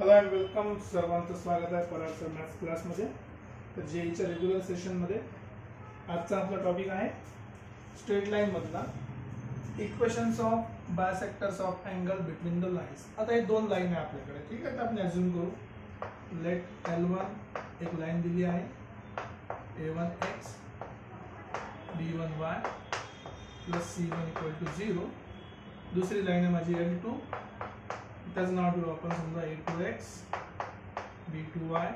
Hello and welcome. सर्वांचं स्वागत आहे पराग मॅथ्स क्लासमध्ये. तर जेईच्या रेग्युलर सेशनमध्ये आजचा आपला टॉपिक आहे स्ट्रेट लाईन मधला equations of bisectors of angle between the lines. आता हे दोन लाईन आहे आपल्याकडे, ठीक आहे. तर आपण अज्यूम करू लेट L1 एक लाईन दिली आहे A1x B1y plus C1 equal to 0. दुसरी लाईन आहे माझी L2, त्याचं नाव ठेवू आपण समजा A2x B2y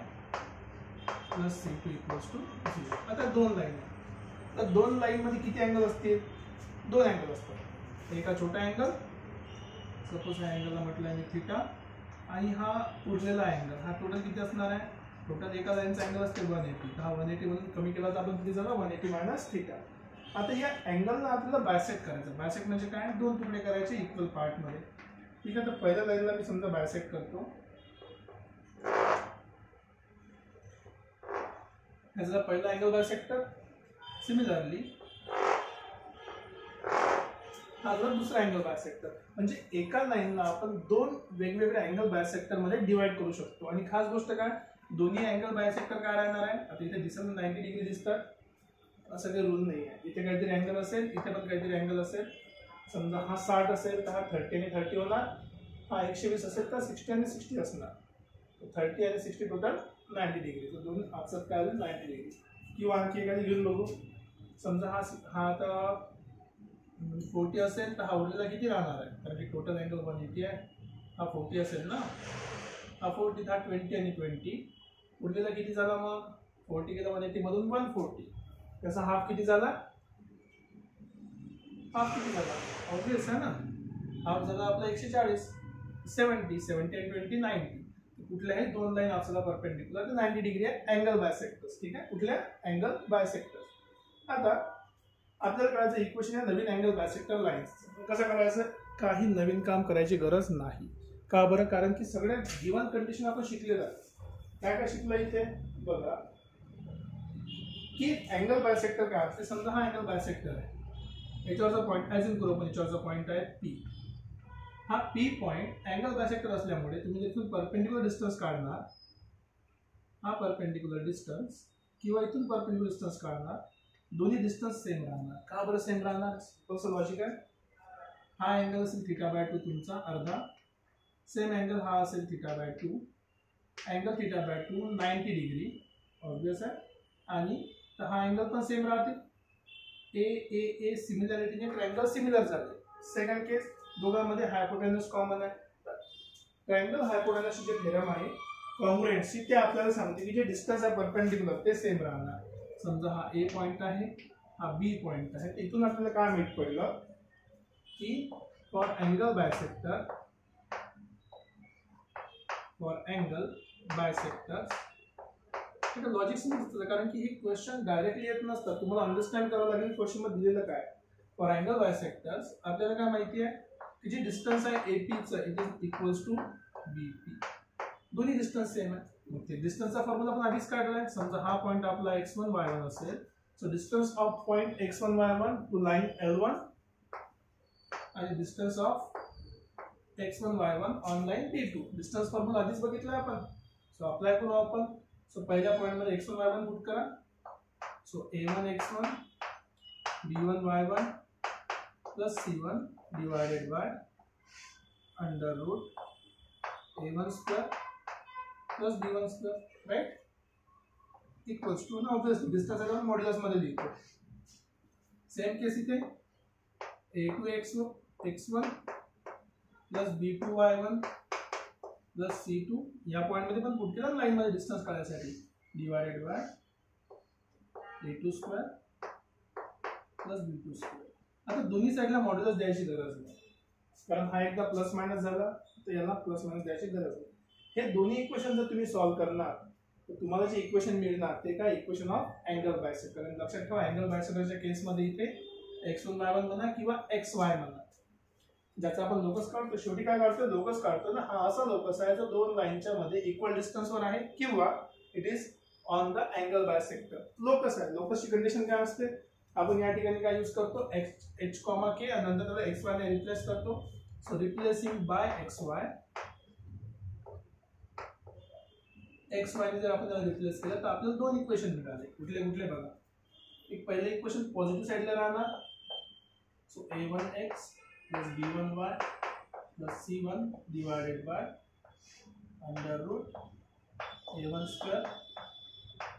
plus C2 equals to 0. आता दोन लाईन आहे. तर दोन लाईन मध्ये किती अँगल असतील? दोन अँगल असतात. एक हा छोटा अँगल, सपोज ह्या अँगलला म्हटलं आहे मी थीटा, आणि हा उरलेला अँगल, हा टोटल किती असणार आहे? टोटल एका लाईनचा अँगल असते 180. हा 180 मधून कमी केला तर आपण किती झाला? 180 मायनस थीटा. आता या अँगलला आपल्याला बायसेक्ट करायचं. बायसेक्ट म्हणजे काय? दोन तुकडे करायचे इक्वल पार्ट मध्ये, ठीक आहे. तर पहिल्या लाईनला मी समजा बायसेक्ट करतो. ह्याचा पहिला अँगल बायसेक्टर. सिमिलरली हा जर दुसरा अँगल बायसेक्टर. म्हणजे एका लाईनला आपण दोन वेगवेगळे अँगल बायसेक्टर मध्ये डिवाइड करू शकतो. आणि खास गोष्ट काय, दोन्ही अँगल बायसेक्टर काय राहणार आहे? आता इथे दिसत 90 डिग्री दिसतात, असं काही रूल नाही आहे. इथे काहीतरी अँगल असेल, इथे पण काहीतरी अँगल असेल. समजा हा 60 असेल तर हा 30 आणि 30 होणार. हा 120 असेल तर 60 आणि 60 असणार. 30 आणि 60 टोटल 90 डिग्री. तर दोन आपसात काय आलं? 90 डिग्री. किंवा आणखी एखादी घेऊन बघू. समजा हा आता 40 असेल तर हा उरलेला किती राहणार आहे? कारण की टोटल अँगल 180 आहे. हा 40 असेल ना, हा 40, हा 20 आणि 20 उरलेला किती झाला? मग 40 गेला 180 मधून 140. त्याचा हाफ किती झाला? हाफ किती झाला? ऑब्वियस आहे ना, हाफ झाला आपला 140. 70 आणि 20 90. कुठल्याही दोन लाईन आपल्याला परपेंडिक्युलर तर 90 डिग्री आहे अँगल बायसेक्टर्स, ठीक आहे. कुठल्या अँगल बायसेक्टर्स. आता आपल्याला करायचं इक्वेशन आहे नवीन अँगल बायसेक्टर लाईन्स. कसं करायचं? काही नवीन काम करायची गरज नाही. का बरं? कारण की सगळ्या गिवन कंडिशन आपण शिकलेलं आहे. काय काय शिकलं इथे बघा की अँगल बायसेक्टर काय असते. समजा हा अँगल बायसेक्टर आहे, याच्यावरचा पॉईंट अज्यूम करू आपण, याच्यावरचा पॉईंट आहे P. हा P पॉईंट अँगल बायसेक्टर असल्यामुळे तुम्ही इथून परपेंडिक्युलर डिस्टन्स काढणार, हा परपेंडिक्युलर डिस्टन्स, किंवा इथून परपेंडिक्युलर डिस्टन्स काढणार. दोन्ही डिस्टन्स सेम राहणार. का बरं सेम राहणार? कसं लॉजिक आहे? हा अँगल असेल θ/2 तुमचा अर्धा, सेम अँगल हा असेल θ/2. अँगल θ/2 90 डिग्री ऑब्वियस आहे. आणि हा अँगल पण सेम राहते. ए सिमिलॅरिटीने ट्रायंगल सिमिलर झाले. सेकंड केस, दोघांमध्ये हायपोटेनस कॉमन आहे. ट्रायंगल हायपोटेनसची जे थेरम आहे कॉन्ग्रुएंसी, ते आपल्याला सांगते की जे डिस्टन्स आहे परपेंडिक्युलर ते सेम राहणार. समजा हा ए पॉइंट आहे, हा बी पॉइंट आहे. इथून आपल्याला काय माहित पडलं की फॉर अँगल बायसेक्टर लॉजिक समजतं. कारण की हे क्वेश्चन डायरेक्टली येत नसतात, तुम्हाला अंडरस्टँड करावं लागेल क्वेश्चन मध्ये दिलेलं काय. फॉर अँगल बायसेक्टर्स आपल्याला काय माहिती आहे की जे डिस्टन्स आहे एपीचं it is equals to BP. दोन्ही डिस्टन्स सेम आहे. मग ते डिस्टन्सचा फॉर्म्युला आपण आधीच काढलाय. समजा हा पॉईंट आपला x1 y1 असेल, so distance of point x1 y1 to line L1 आणि distance of x1 y1 on line P2. Distance formula आधीच बघितलाय आपण, सो अप्लाय करू आपण. सो पहिल्या पॉईंट मध्ये x1 y1 पुट करा. So a1 x1 b1 y1 plus c1 divided by under root a1 square plus b1 square, right, equals to. ना obviously distance आहे म्हणून मॉड्युलस मध्ये लिहितो. सेम केस इथे a2 x1 plus b2 y1 plus c2 या point मध्ये पण put केला लाईन मध्ये डिस्टन्स काढण्यासाठी, divided by a2 square plus b2 square. आता दोन्ही साइडला मॉड्युलस द्यायची गरज नाही, कारण हा एकदा प्लस मायनस झाला तर याला प्लस मायनस द्यायची गरज नाही. हे दोन्ही इक्वेशन जर तुम्ही सॉल्व्ह करणार तर तुम्हाला जे इक्वेशन मिळणार ते काय? Equation of angle bisector. आणि लक्षात ठेवा अँगल बायसेक्टरच्या केसमध्ये इथे x1 y1 म्हणा किंवा xy म्हणा, ज्याचा आपण लोकस काढतो. शेवटी काय काढतो? लोकस काढतो ना. हा असा लोकस आहे जो दोन लाईनच्या मध्ये इक्वल डिस्टन्सवर आहे किंवा it is on the angle bisector. Locus आहे. लोकसची कंडिशन काय असते? आपण या ठिकाणी काय यूज करतो? h, k आणि नंतर त्याला xy ने रिप्लेस करतो. So replacing by xy X वायने जर आपण त्याला रिप्लेस केलं तर आपल्याला दोन इक्वेशन मिळाले. कुठले कुठले बघा. एक पहिलं इक्वेशन पॉझिटिव्ह साईडला राहणार. So a1x plus b1y plus c1 divided by under root a1 square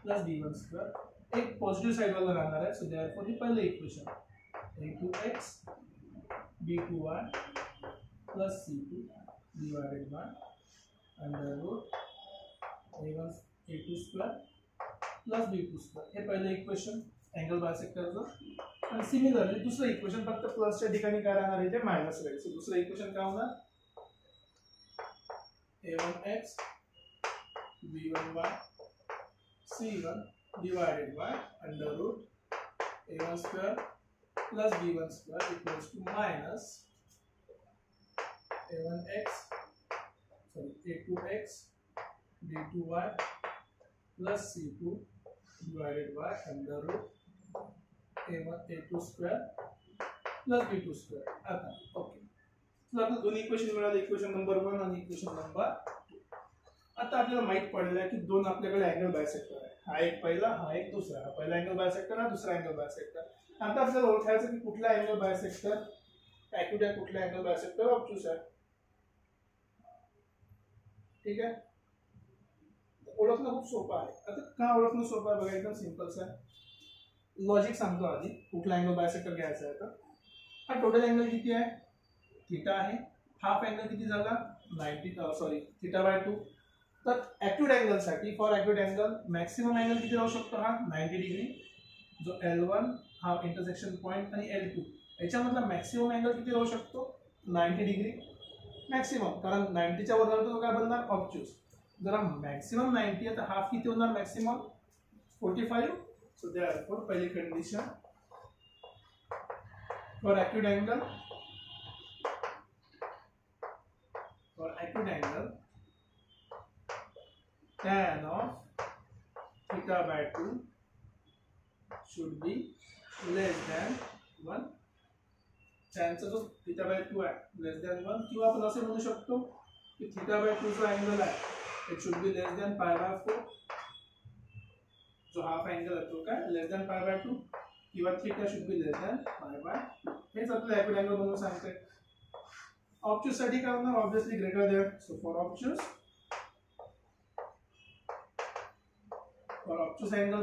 plus b1 square एक पॉझिटिव्ह साईडला राहणार आहे. सो देअरफॉर हे पहिलं equation a2x b2y plus c2 divided by under root a2 square plus b2 square हे पहिलं equation angle बायसेक्टरचं. आणि similarly दुसरं इक्वेशन फक्त प्लसच्या ठिकाणी काय राहणार आहे ते मायनस राहील. सो दुसरं इक्वेशन काय होणार a1x b1y c1 divided by under root a1 square plus b1 square equals to minus a2x b2y plus c2 divided by under root a2 square plus b2 square. आता okay, तर आपल्याला दोन equation मिळाले, equation number 1 आणि equation number 2. आता आपल्याला माहित पडलेलं आहे की दोन आपल्याकडे अँगल बायसेक्टर आहे. हा एक पहिला, हा एक दुसरा. हा पहिला अँगल बायसेक्टर, हा दुसरा अँगल बायसेक्टर. आता आपल्याला ओळखायचं की कुठला अँगल बायसेक्टर ॲक्यूट आहे, कुठला अँगल बायसेक्टर ऑब्ट्यूस आहे. ठीक आहे, ओळखणं खूप सोपं आहे. आता का ओळखणं सोपं आहे बघा, एकदम सिंपलच आहे. लॉजिक सांगतो आधी कुठला अँगल बायसेक्टर घ्यायचा आहे. तर हा टोटल अँगल किती आहे, थीटा आहे. हाफ अँगल किती झाला 90 थीटा बाय 2. तर ॲक्यूट अँगलसाठी for acute angle maximum angle किती राहू शकतो हा 90 डिग्री. जो L1 हा इंटरसेक्शन पॉईंट आणि L2 याच्यामधला मॅक्सिमम अँगल किती राहू शकतो 90 डिग्री मॅक्सिमम, कारण 90च्या वर तो काय बनणार ऑब्ट्यूस. जर हा मॅक्सिमम 90 आहे तर हाफ किती होणार मॅक्सिमम 45. So therefore पहिली condition for acute angle tan of theta by 2 should be less than 1. tan चा जो theta by 2 आहे less than 1, किंवा आपण असे म्हणू शकतो की theta by 2 जो अँगल आहे it should be less than pi by 4. जो हाफ अँगल आहे तो काय लेस दॅन पाय बाय 2 किंवा theta should be less than pi by 2. हेच आपलं ॲक्यूट अँगल म्हणून सांगते. ऑब्ट्यूस साठी काय होणार obviously greater than. So for obtuse angle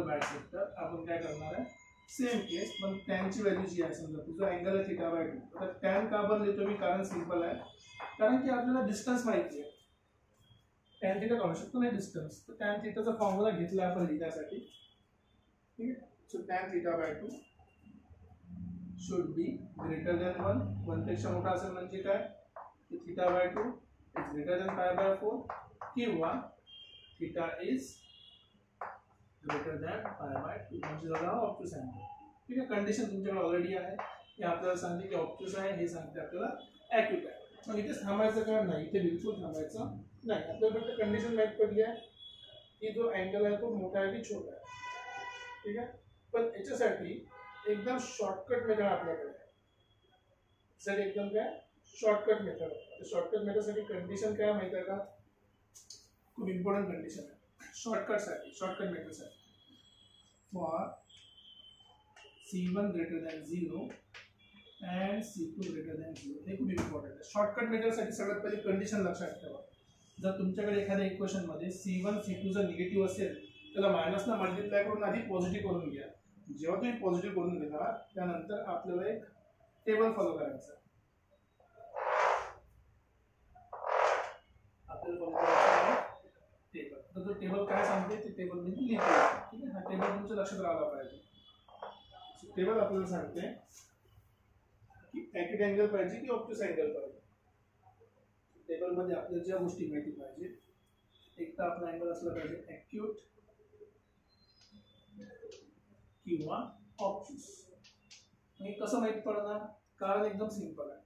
bisector आपण काय करणार आहे सेम केस, पण tan ची व्हॅल्यू जी आहे समजा तुझा अँगल आहे थीटा बाय 2. तर tan का बरं लिहितो मी, कारण सिंपल आहे, कारण की आपल्याला डिस्टन्स माहिती आहे. tan थीटा काढू शकतो नाही डिस्टन्स, तर tan थीटाचा फॉर्म्युला घेतला आपण लिहिण्यासाठी. ठीक आहे, so tan theta by 2 should be greater than 1. 1 पेक्षा मोठा असेल म्हणजे काय की theta by 2 is greater than pi by 4 किंवा theta is greater than pi by 2 म्हणजे झाला ऑब्ट्यूस अँगल. ठीक आहे, कंडिशन तुमच्याकडे ऑलरेडी आहे. हे आपल्याला सांगते की ऑब्ट्यूस आहे, हे सांगते आपल्याला ॲक्यूट आहे. मग इथेच थांबायचं का नाही, इथे बिलकुल थांबायचं नाही. आपल्याला फक्त कंडिशन माहीत पडली आहे की जो अँगल आहे तो मोठा आहे की छोटा आहे. ठीक आहे, पण याच्यासाठी एकदम शॉर्टकट मेथड आपल्याकडे आहे. सर एकदम काय शॉर्टकट मेथड. शॉर्टकट मेथडसाठी कंडिशन काय माहिती आहे का, खूप इम्पॉर्टंट कंडिशन आहे शॉर्टकटसाठी. शॉर्टकट मेथडसाठी for C1 greater than 0 and C2 greater than 0 हे खूप इम्पॉर्टंट आहे. शॉर्टकट मेथडसाठी सगळ्यात पहिली कंडिशन लक्षात ठेवा. जर तुमच्याकडे एखाद्या इक्वेशन मध्ये C1 C2 जर निगेटिव्ह असेल त्याला मायनसला मल्टिप्लाय करून आधी पॉझिटिव्ह करून घ्या. जेव्हा तुम्ही पॉझिटिव्ह करून घेणार त्यानंतर आपल्याला एक टेबल फॉलो करायचं. आपल्याला फॉलो करायचं टेबल. तर तो टेबल काय सांगते ते टेबल मी लिहितो. ठीक आहे, हा टेबल तुमच्या लक्षात राहायला पाहिजे. टेबल आपल्याला सांगते की ॲक्यूट अँगल पाहिजे की ऑब्ट्यूस अँगल पाहिजे. टेबल मध्ये आपल्याला ज्या गोष्टी माहिती पाहिजे, एक तर आपला अँगल असला पाहिजे ॲक्यूट किंवा ऑब्ट्यूस. हे कसं माहिती पडणार, कारण एकदम सिंपल आहे.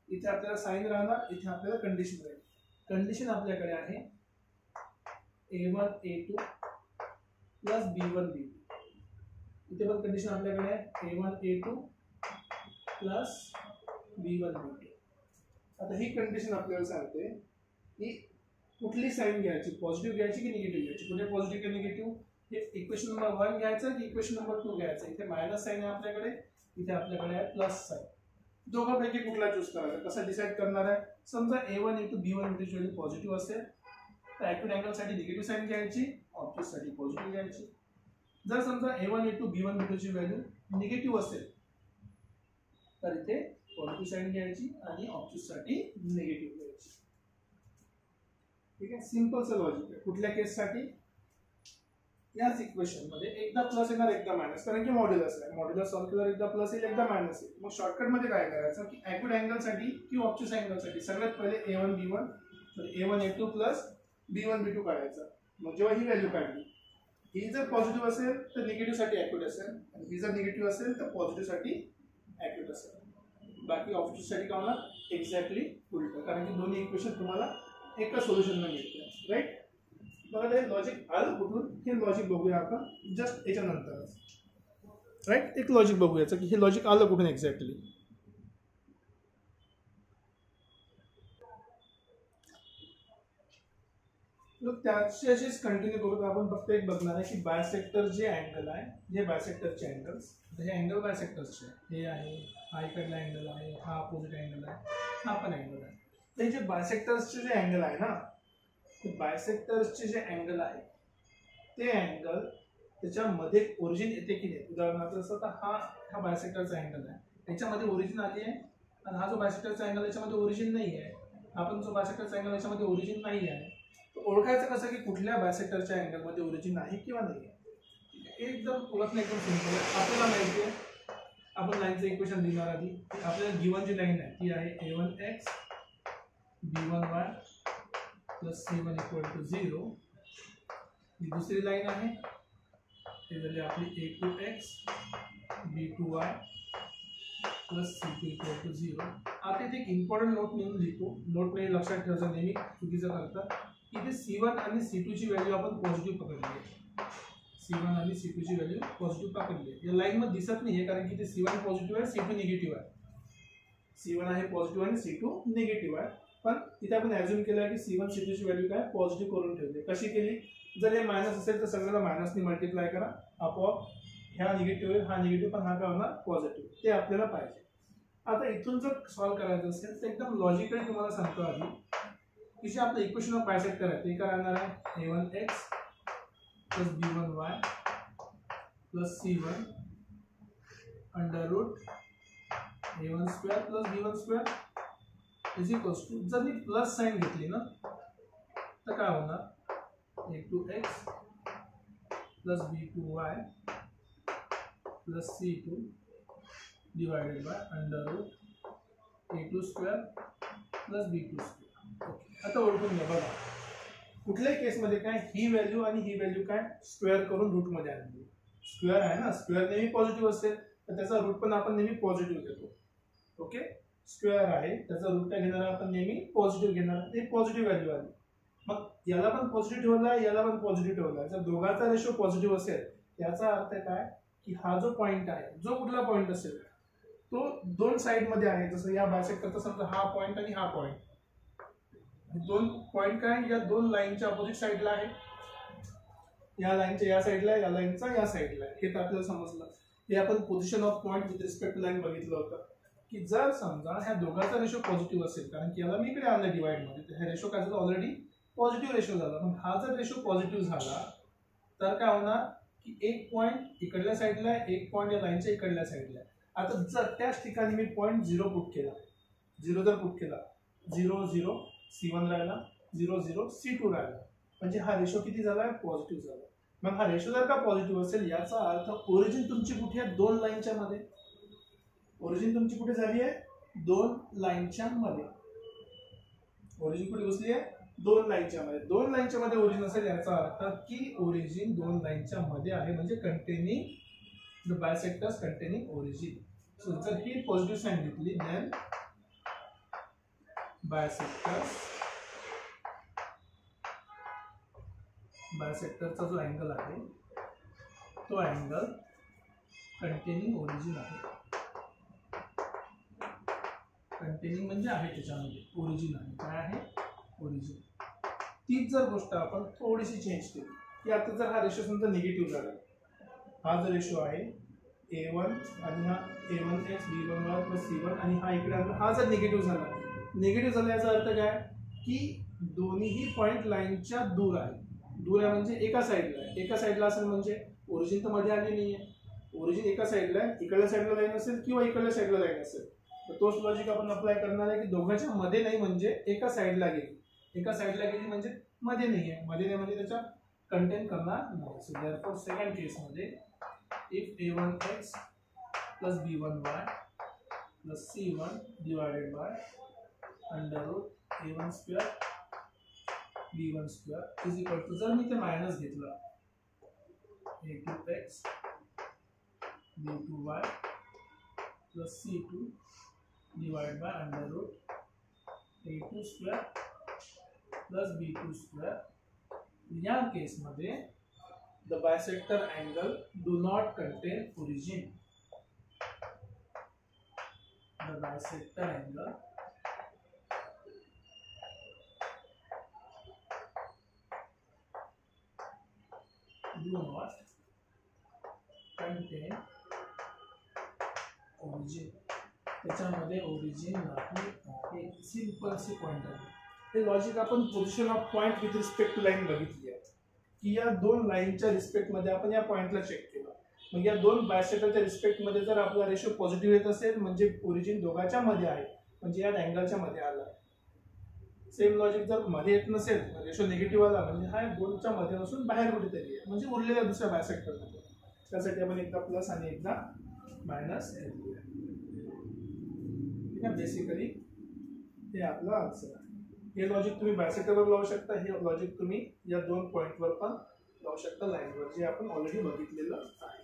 इथे आपल्याला साइन राहणार, इथे आपल्याला कंडिशन राहील. कंडिशन आपल्याकडे आहे A1 A2 plus B1 B2. इथे पण कंडिशन आपल्याकडे आहे A1 A2 plus B1 B2. आता ही कंडिशन आपल्याला सांगते की कुठली साईन घ्यायची, पॉझिटिव्ह घ्यायची की निगेटिव्ह घ्यायची. कुठे पॉझिटिव्ह की निगेटिव्ह, हे इक्वेशन नंबर 1 घ्यायचं की इक्वेशन नंबर 2 घ्यायचं. इथे मायनस साईन आहे आपल्याकडे, इथे आपल्याकडे आहे प्लस साईन. दोघांपैकी कुठला चूज करायचा, कसं डिसाईड करणार आहे. समजा A1 × B1 ची व्हॅल्यू पॉझिटिव्ह असेल तर ॲक्यूट अँगलसाठी निगेटिव्ह साईन घ्यायची, ऑब्ट्यूजसाठी पॉझिटिव्ह घ्यायची. जर समजा A1 × B1 ची व्हॅल्यू निगेटिव्ह असेल तर इथे पॉझिटिव्ह साईन घ्यायची आणि ऑब्ट्यूजसाठी निगेटिव्ह घ्यायची. ठीक आहे, सिंपलचं लॉजिक आहे. कुठल्या केससाठी, याच इक्वेशन मध्ये एकदा प्लस येणार एकदा मायनस, कारण की मॉड्युलस आहे. मॉड्युलस सॉल्व्ह केल्यावर एकदा प्लस येईल एकदा मायनस येईल. मग शॉर्टकट मध्ये काय करायचं की ॲक्यूट अँगलसाठी किंवा ऑब्ट्यूज अँगलसाठी सगळ्यात पहिले A1 A2 plus B1 B2 काढायचं. मग जेव्हा ही व्हॅल्यू काढली, ही जर पॉझिटिव्ह असेल तर निगेटिव्ह साठी ॲक्यूट असेल, आणि ही जर निगेटिव्ह असेल तर पॉझिटिव्ह साठी ॲक्यूट असेल. बाकी ऑब्ट्यूज साठी काय होणार, एक्झॅक्टली उलट, कारण की दोन्ही इक्वेशन तुम्हाला एका सोल्युशन मध्ये मिळते. राईट, बघा हे लॉजिक आलं कुठून, हे लॉजिक बघूया आपण जस्ट याच्यानंतरच. राईट, एक लॉजिक बघूयाचं की हे लॉजिक आलं कुठून एक्झॅक्टली. त्याच्याशीच कंटिन्यू करू. आपण फक्त एक बघणार आहे की बायसेक्टर जे अँगल आहे, जे बायसेक्टरचे अँगल्स, हे अँगल बायसेक्टरचे हे आहे, हा इकडला अँगल आहे, हा अपोजिट अँगल आहे, हा पण अँगल आहे. ते जे बायसेक्टर्सचे जे अँगल आहे ना, ते बायसेक्टर्सचे जे अँगल आहे ते अँगल त्याच्यामध्ये ओरिजिन येते की नाही. उदाहरणार्थ असं तर हा बायसेक्टरचा अँगल आहे, याच्यामध्ये ओरिजिन आली आहे, आणि हा जो बायसेक्टरचा अँगल याच्यामध्ये ओरिजिन नाही आहे. आपण जो बायसेक्टरचा अँगल याच्यामध्ये ओरिजिन नाही आहे, ओळखायचं कसं की कुठल्या बायसेक्टरच्या अँगलमध्ये ओरिजिन आहे किंवा नाही आहे. एकदम ओळखणं एकदम सिंपल आहे. आपल्याला माहिती आहे, आपण लाईनचं इक्वेशन लिहिणार आधी. आपल्याला गिवन जी लाईन आहे ती आहे A1x B1y प्लस C1 = 0. ही दुसरी लाईन आहे, ती झाली आपली A2x B2y प्लस C2 = 0. आता इथे एक इम्पॉर्टंट नोट म्हणून लिहितो, नोट नाही लक्षात ठेवायचं, नेहमी चुकीचं करतात. इथे C1 आणि C2 ची व्हॅल्यू आपण पॉझिटिव्ह पकडली आहे. C1 आणि C2 ची व्हॅल्यू पॉझिटिव्ह पकडली आहे. या लाईन मध्ये दिसत नाहीये कारण की इथे C1 पॉझिटिव्ह आहे, C2 निगेटिव्ह आहे. C1 आहे पॉझिटिव्ह आणि C2 निगेटिव्ह आहे. पण इथे आपण ॲज्युम केलं आहे की C1 C2 ची व्हॅल्यू काय पॉझिटिव्ह करून ठेवली. कशी केली, जर हे मायनस असेल तर सगळ्याला मायनसने मल्टिप्लाय करा, आपोआप ह्या निगेटिव्ह हा निगेटिव्ह पण हा काय होणार पॉझिटिव्ह. ते आपल्याला पाहिजे. आता इथून जर सॉल्व्ह करायचं असेल तर एकदम लॉजिकली तुम्हाला सांगतो आधी की जे आपलं इक्वेशन ऑफ बायसेक्टर आहे ते काय राहणार आहे, A1x plus B1y plus C1 √ A1² plus B1² = जर मी प्लस साईन घेतली ना तर काय होणार, A2x plus B2y plus C2 divided bye √ A2² plus B2². आता ओळखून घ्या. बघा कुठल्याही केसमध्ये काय, ही व्हॅल्यू आणि ही व्हॅल्यू काय स्क्वेअर करून रूट मध्ये आणली. स्क्वेअर आहे ना, स्क्वेअर नेहमी पॉझिटिव्ह असेल तर त्याचा रूट पण आपण नेहमी पॉझिटिव्ह घेतो. ओके, स्क्वेअर आहे त्याचा रूट काय घेणार आपण नेहमी पॉझिटिव्ह घेणार. ते पॉझिटिव्ह व्हॅल्यू आली, मग याला पण पॉझिटिव्ह ठेवला, याला पण पॉझिटिव्ह ठेवला. जर दोघांचा रेशो पॉझिटिव्ह असेल याचा अर्थ काय की हा जो पॉईंट आहे, जो कुठला पॉईंट असेल तो दोन साइड मध्ये आहे. जसं या बायसेक्टरचा समजा हा पॉईंट आणि हा पॉईंट, दोन पॉईंट काय या दोन लाईनच्या अपोजिट साइडला आहे. या लाईनच्या या साइडला, या लाईनचा या साइडला आहे. हे तर आपल्याला समजलं. हे आपण position of point with respect to line बघितलं होतं की जर समजा ह्या दोघांचा रेशो पॉझिटिव्ह असेल, कारण की याला मी इकडे आणलं डिवाइड मध्ये, तर हा रेशो काय झाला ऑलरेडी पॉझिटिव्ह रेशो झाला. पण हा जर रेशो पॉझिटिव्ह झाला तर काय होणार की एक पॉईंट इकडल्या साइडला आहे, एक पॉईंट या लाईनच्या इकडल्या साइडला आहे. आता जर त्याच ठिकाणी मी पॉईंट 0 पुट केला, 0 जर पुट केला, 0 0 C1 राहिला, 0 0 C2 राहिला, म्हणजे हा रेशो किती झाला, पॉझिटिव्ह झाला. मग हा रेशो जर का पॉझिटिव्ह असेल याचा अर्थ ओरिजिन तुमची कुठे आहे, दोन लाईनच्या मध्ये. ओरिजिन तुमची कुठे झाली आहे, दोन लाईनच्या मध्ये. ओरिजिन कुठे बसली आहे, दोन लाईनच्या मध्ये. दोन लाईनच्या मध्ये ओरिजिन असेल याचा अर्थ की ओरिजिन दोन लाईनच्या मध्ये आहे, म्हणजे containing the bisectors containing origin. So जर ही पॉझिटिव्ह साइन घेतली देन बायसेक्टरचा जो अँगल आहे तो अँगल कंटेनिंग ओरिजिन आहे. कंटेनिंग म्हणजे आहे त्याच्यामध्ये, ओरिजिन आहे. काय आहे? ओरिजिन. तीच जर गोष्ट आपण थोडीशी चेंज केली की आता जर हा रेशो समजा निगेटिव्ह झाला, हा जो रेशो आहे A1 आणि हा A1x B1y + C1 आणि हा इकडे आला, हा जर निगेटिव्ह झाला, निगेटिव्ह झाला याचा अर्थ काय की दोन्हीही पॉईंट लाईनच्या दूर आहे. दूर आहे म्हणजे एका साईडला आहे. एका साईडला असेल म्हणजे ओरिजिन तर मध्ये आली नाही आहे. ओरिजिन एका साईडला आहे, इकडल्या साईडला लाईन असेल किंवा इकडल्या साईडला लाईन असेल, तर तोच लॉजिक आपण अप्लाय करणार आहे की दोघांच्या मध्ये नाही म्हणजे एका साईडला गेली. एका साईडला गेली म्हणजे मध्ये नाही आहे, मध्ये नाही म्हणजे त्याचा कंटेन करणार नाही. सो देअरफॉर सेकंड केसमध्ये if A1x plus B1y plus C1 divided by under root A1 square B1 square is equal to, जर मी ते मायनस घेतलं, A2x B2y plus C2 divided by under root A2 square plus B2 square. या केसमध्ये the bisector angle do not contain origin. The bisector angle do not contain origin. त्याच्यामध्ये origin नाही आहे. Simple असे point आहे. हे logic आपण position of point with respect to line बघितली आहे की या दोन लाईनच्या रिस्पेक्टमध्ये आपण या पॉइंटला चेक केलं. मग या दोन बायसेक्टरच्या रिस्पेक्टमध्ये जर आपला रेशो पॉझिटिव्ह येत असेल म्हणजे ओरिजिन दोघांच्या मध्ये आहे, म्हणजे या अँगलच्या मध्ये आला. सेम लॉजिक जर मध्ये येत नसेल, रेशो निगेटिव्ह आला म्हणजे हा दोनच्या मध्ये नसून बाहेर कुठेतरी आहे, म्हणजे उरलेल्या दुसऱ्या बायसेक्टरमध्ये. त्यासाठी आपण एकदा प्लस आणि एकदा मायनस घेतलेला आहे. ठीक आहे, बेसिकली हे आपला आन्सर आहे. हे लॉजिक तुम्ही बायसेक्टरवर लावू शकता, हे लॉजिक तुम्ही या दोन पॉईंटवर पण लावू शकता लाईनवर, जे आपण ऑलरेडी बघितलेलं आहे.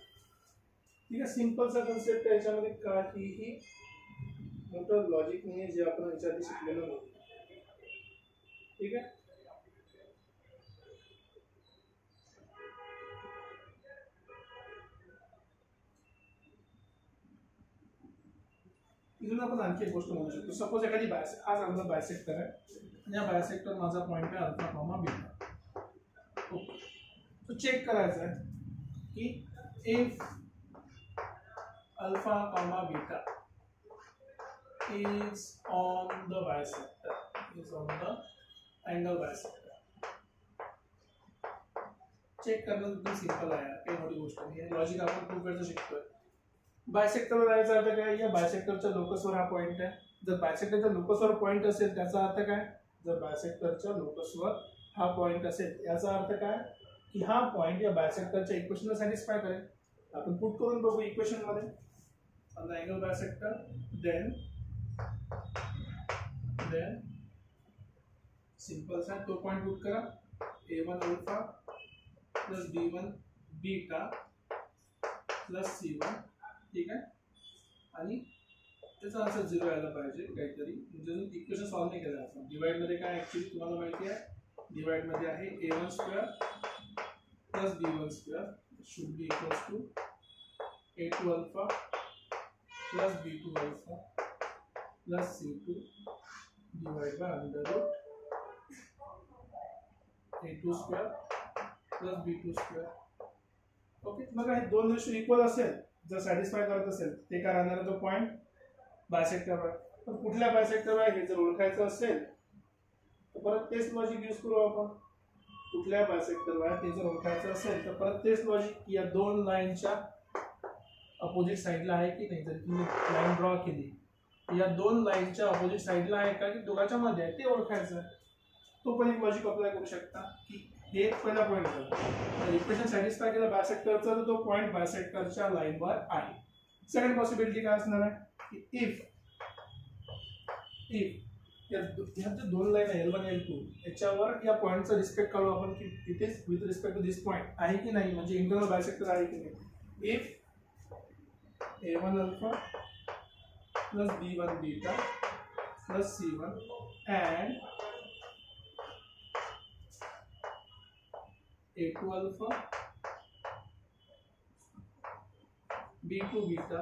ठीक आहे, सिंपलचा कन्सेप्ट आहे, याच्यामध्ये काहीही मोठं लॉजिक नाही आहे जे आपण याच्या आधी शिकलेलं नव्हतं. ठीक आहे, इथून आपण आणखी एक गोष्ट म्हणू शकतो. सपोज एखादी आज आमचा बायसेक्टर आहे आणि या बायसेक्टर माझा पॉईंट आहे अल्फा कॉमा बीटा. ओके, तो चेक करायचा आहे की if alpha comma beta is on the bisector, is on the angle bisector. Check करणं एकदम सिंपल आहे, काही मोठी गोष्ट नाही. लॉजिक आपण खूप वेळचं शिकतोय. बायसेक्टरवर जायचा अर्थ काय? या बायसेक्टरच्या लोकसवर हा पॉईंट आहे. जर बायसेक्टरच्या लोकसवर पॉईंट असेल त्याचा अर्थ काय? जर बायसेक्टरच्या लोकसवर हा पॉईंट असेल याचा अर्थ काय की हा पॉईंट या बायसेक्टरच्या इक्वेशनला सॅटिस्फाय करेल. आपण पुट करून बघू इक्वेशन मध्ये. On the angle bisector then simple सा तो पॉइंट पुट करा, A1 alpha plus B1 beta plus C1. ठीक आहे, आणि त्याचा आन्सर 0 यायला पाहिजे काहीतरी, म्हणजे इक्वेशन सॉल्व्ह नाही केलं आपण. डिवाइड मध्ये काय ऍक्च्युली तुम्हाला माहिती आहे, डिवाइड मध्ये आहे A1 square plus B1 square should be equals to A2 alpha plus B2 alpha plus C2 divide by under root A2 square plus B2 square. Okay, मग हे दोन रेशो इक्वल असेल, जर सॅटिस्फाय करत असेल ते काय राहणार तो पॉईंट बायसेक्टरवर. पण कुठल्या बायसेक्टरवर हे जर ओळखायचं असेल तर परत तेच लॉजिक यूज करू आपण. कुठल्या बायसेक्टरवर ते जर ओळखायचं असेल तर परत तेच लॉजिक या दोन लाईनच्या अपोजिट साईडला आहे की नाही. जर तुम्ही लाईन ड्रॉ केली या दोन लाईनच्या अपोजिट साईडला आहे का की दोघांच्या मध्ये आहे ते ओळखायचं आहे. तो पण एक लॉजिक अप्लाय करू शकता की हे पहिला पॉईंट आहे, इक्वेशन सॅटिस्फाय केलं बायसेक्टरचा तर तो पॉईंट बायसेक्टरच्या लाईनवर आहे. सेकंड पॉसिबिलिटी काय असणार आहे की इफ या दोन लाईन आहे L1 L2 याच्यावर या पॉईंटचा रिस्पेक्ट काढू आपण की it is with respect to this point आहे की नाही, म्हणजे इंटरनल बायसेक्टर आहे की नाही. If A1 alpha plus B1 beta plus C1 and A2 alpha B2 beta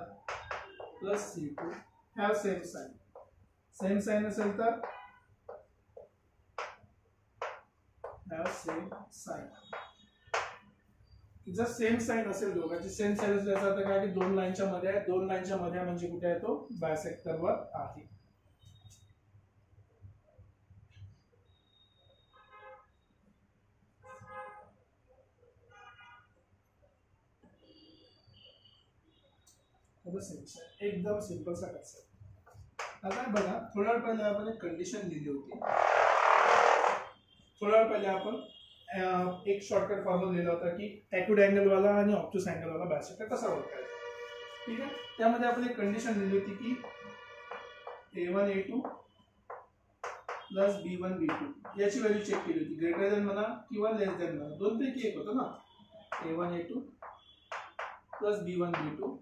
plus C2 have same sign. Same sign असेल तर सेम साइन. जर सेम साइन असेल दोघांची सेम साइन असेल याचा अर्थ काय की दोन लाईनच्या मध्ये आहे. दोन लाईनच्या मध्ये म्हणजे कुठे आहे तो बायसेक्टरवर आहे. एकदम सिंपल सा कन्सेप्ट. आता बघा थोडा वेळ पहिले आपण एक कंडिशन लिहिली होती. थोडा वेळ पहिले आपण एक शॉर्टकट फॉर्म्युला लिहिला होता की ॲक्यूट अँगल वाला आणि ऑब्ट्यूस अँगल वाला बायसेक्टर कसा ओळखायचा. ठीक आहे. त्यामध्ये आपण एक कंडिशन लिहिली होती की A1 A2 plus B1 B2 याची व्हॅल्यू चेक केली होती. ग्रेटर दॅन म्हणा किंवा लेस दॅन म्हणा, दोन पैकी एक होतं ना. A1 A2 plus B1 B2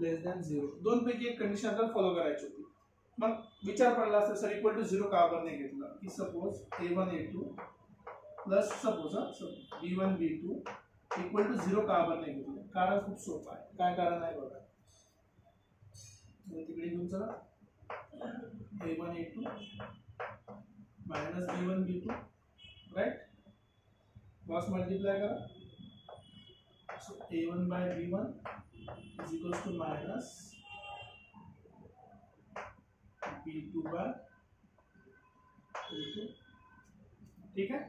लेस दॅन 0, दोन पैकी एक कंडिशन आपल्याला फॉलो करायची होती. मग विचार पडला असता सर इक्वल टू 0 का आपण नाही घेतला की suppose A1 A2 plus suppose B1 B2 equal to 0 का आपण नाही घेतलं. कारण खूप सोपं आहे. काय कारण आहे बघा, तिकडे घेऊन चला. A1 A2 minus B1 B2 right, cross multiply करा. So A1 by B1 is equals to minus B2 by A2. ठीक आहे.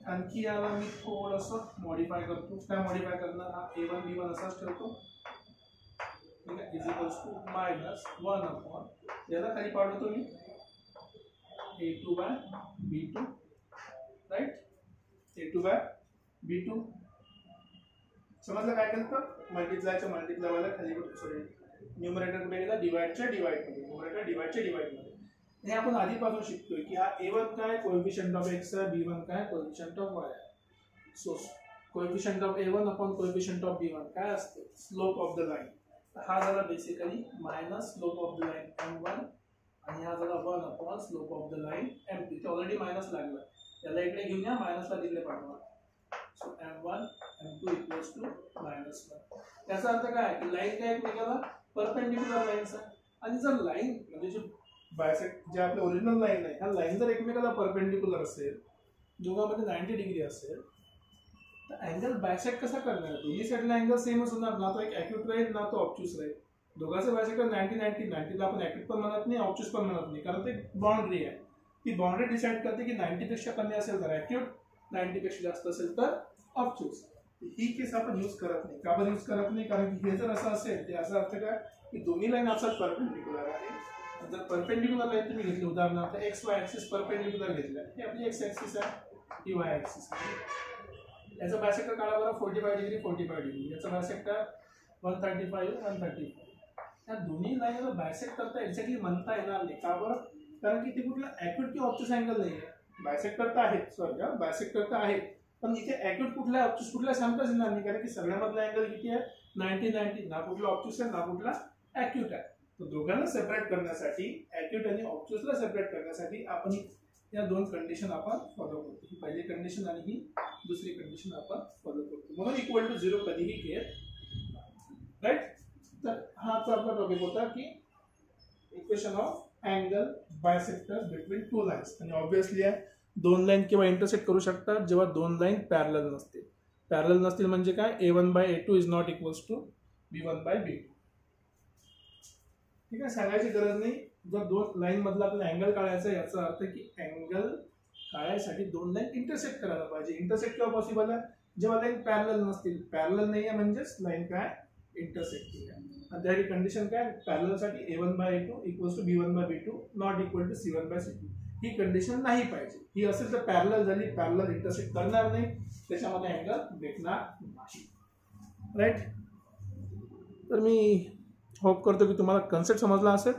आणखी याला मी थोडंसं मॉडिफाय करतो. काय मॉडिफाय करणार, हा A1 B1 असाच ठेवतो. ठीक आहे. Is equals to minus 1 upon याला खाली पाडवतो मी A2 by B2 right. A2 by B2 समजलं काय केलं तर मल्टिप्लायच्या मल्टिप्लायला खाली सॉरी न्यूमरेटर कडे गेला डिवाइडच्या डिवाइडमध्ये, न्यूमरेटर डिवाइडच्या डिवाइडमध्ये. हे आपण आधीपासून शिकतोय की हा A1 काय कोएफिशिएंट ऑफ x आहे, B1 काय कोएफिशिएंट ऑफ y आहे. So coefficient of A1 upon coefficient of B1 काय असते, स्लोप ऑफ द लाइन. हा झाला basically minus slope of the line M1 आणि हा झाला 1 upon slope of the line M2. इथे ऑलरेडी मायनस लागला, त्याला इकडे घेऊन या, मायनसला तिकडे पाठवा. So M1 M2 equals to -1. त्याचा अर्थ काय की लाईन काय एकमेकाला परपेंडिक्युलर लाईन्स आहे. आणि जर लाईन म्हणजे जे बायसेक्ट जे आपले ओरिजिनल लाईन आहे, ह्या लाईन जर एकमेकाला परपेंडिक्युलर असेल, दोघांमध्ये 90 डिग्री असेल, तर अँगल बायसेक्ट कसा करणार. दोन्ही साईडला अँगल सेमच होणार, ना तो एक ॲक्यूट राहील ना तो ऑब्ट्यूस राहील. दोघांचे बायसेक्टर 90-90 आपण ॲक्यूट पण म्हणत नाही, ऑब्ट्यूस पण म्हणत नाही, कारण ते बाउंड्री आहे. ती बाउंड्री डिसाईड करते की 90 पेक्षा कमी असेल तर ॲक्यूट, 90 पेक्षा जास्त असेल तर ऑब्ट्यूस. ही केस आपण यूज करत नाही. का आपण यूज करत नाही, कारण की हे जर असं असेल ते याचा अर्थ काय की दोन्ही लाईन आपसात परपेंडिक्युलर आहे. जर परपेंडिक्युलर लाईन तुम्ही घेतली, उदाहरणार्थ एक्स वाय ॲक्सिस परपेंडिक्युलर घेतल्या, ही आपली एक्स ॲक्सिस आहे, ही वाय ॲक्सिस आहे. याचा बायसेक्टर काढा बरं, 45 डिग्री 45 डिग्री. याचा बायसेक्टर 135 या दोन्ही लाईनला बायसेक्ट करता एक्झॅक्टली म्हणता येणार नाही. का बरं, कारण की ते कुठला ॲक्यूट किंवा ऑब्ट्यूस अँगल नाही आहे. बायसेक्टर तर आहेत, सॉरी बायसेक्टर तर आहेत, पण इथे ॲक्यूट कुठला ऑब्ट्यूस कुठला सांगताच येणार नाही, कारण की सगळ्यामधला अँगल किती आहे 90-90. ना कुठला ऑब्ट्यूस आहे ना कुठला ॲक्यूट आहे. तर दोघांना सेपरेट करण्यासाठी, ॲक्यूट आणि ऑब्ट्यूसला सेपरेट करण्यासाठी आपण या दोन कंडिशन आपण फॉलो करतो. ही पहिली कंडिशन आणि ही दुसरी कंडिशन आपण फॉलो करतो. म्हणून इक्वल टू 0 कधीही घेत राईट. तर हा आपला टॉपिक होता की equation of angle bisector between two lines. आणि ऑब्विसली आहे दोन लाईन किंवा इंटरसेक्ट करू शकतात जेव्हा दोन लाईन पॅरलल नसतील. पॅरलल नसतील म्हणजे काय, A1 by A2 is not equals to B1 by B2. ठीक आहे, सांगायची गरज नाही. जर दोन लाईन मधला आपल्याला अँगल काढायचा, याचा अर्थ की अँगल काढायसाठी दोन लाईन इंटरसेक्ट करायला पाहिजे. इंटरसेक्ट केव्हा पॉसिबल आहे, जेव्हा लाईन पॅरलल नसतील. पॅरलल नाही आहे म्हणजेच लाईन काय इंटरसेक्टिंग आहे. आणि त्याची कंडिशन काय, पॅरललसाठी A1 by A2 equals to B1 by B2 not equal to C1 by C2. ही कंडिशन नाही पाहिजे. ही असेल तर पॅरलल झाली, पॅरलल इंटरसेक्ट करणार नाही, त्याच्यामध्ये अँगल भेटणार नाही राईट. तर मी होप करतो की तुम्हाला कन्सेप्ट समजला असेल.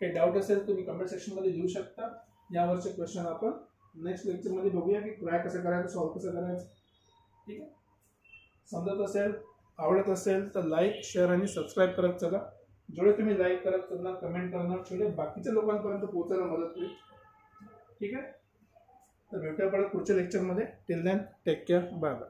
काही डाऊट असेल तुम्ही कमेंट सेक्शनमध्ये लिहू शकता. यावरचे क्वेश्चन आपण नेक्स्ट लेक्चरमध्ये बघूया की ट्राय कसं करायचं, सॉल्व्ह कसं करायचं. ठीक आहे, समजत असेल, आवडत असेल तर लाईक, शेअर आणि सबस्क्राईब करत चला. जेवढे तुम्ही लाईक करत चला, कमेंट करणार, तेवढे बाकीच्या लोकांपर्यंत पोहोचायला मदत होईल. ठीक आहे, तर भेटूया परत पुढच्या लेक्चरमध्ये. Till then take care, bye bye.